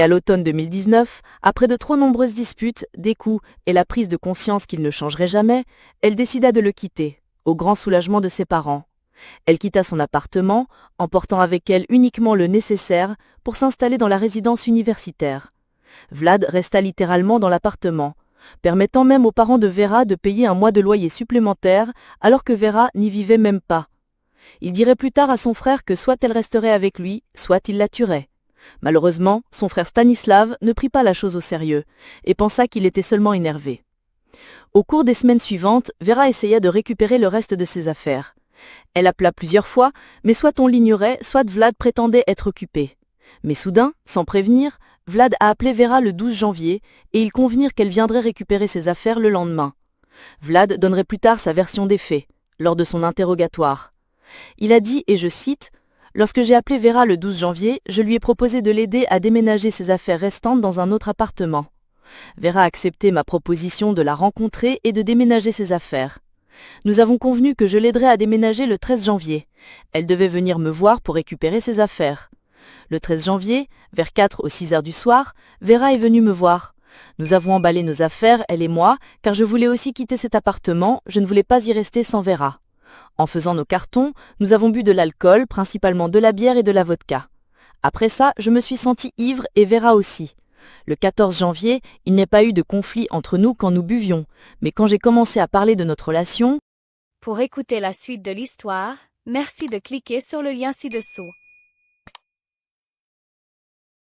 Et à l'automne 2019, après de trop nombreuses disputes, des coups et la prise de conscience qu'il ne changerait jamais, elle décida de le quitter, au grand soulagement de ses parents. Elle quitta son appartement, emportant avec elle uniquement le nécessaire pour s'installer dans la résidence universitaire. Vlad resta littéralement dans l'appartement, permettant même aux parents de Vera de payer un mois de loyer supplémentaire alors que Vera n'y vivait même pas. Il dirait plus tard à son frère que soit elle resterait avec lui, soit il la tuerait. Malheureusement, son frère Stanislav ne prit pas la chose au sérieux et pensa qu'il était seulement énervé. Au cours des semaines suivantes, Vera essaya de récupérer le reste de ses affaires. Elle appela plusieurs fois, mais soit on l'ignorait, soit Vlad prétendait être occupé. Mais soudain, sans prévenir, Vlad a appelé Vera le 12 janvier et ils convenirent qu'elle viendrait récupérer ses affaires le lendemain. Vlad donnerait plus tard sa version des faits, lors de son interrogatoire. Il a dit, et je cite, « Lorsque j'ai appelé Vera le 12 janvier, je lui ai proposé de l'aider à déménager ses affaires restantes dans un autre appartement. Vera a accepté ma proposition de la rencontrer et de déménager ses affaires. Nous avons convenu que je l'aiderais à déménager le 13 janvier. Elle devait venir me voir pour récupérer ses affaires. Le 13 janvier, vers 4 ou 6 heures du soir, Vera est venue me voir. Nous avons emballé nos affaires, elle et moi, car je voulais aussi quitter cet appartement, je ne voulais pas y rester sans Vera. En faisant nos cartons, nous avons bu de l'alcool, principalement de la bière et de la vodka. Après ça, je me suis sentie ivre et Vera aussi. Le 14 janvier, il n'y a pas eu de conflit entre nous quand nous buvions, mais quand j'ai commencé à parler de notre relation... » Pour écouter la suite de l'histoire, merci de cliquer sur le lien ci-dessous.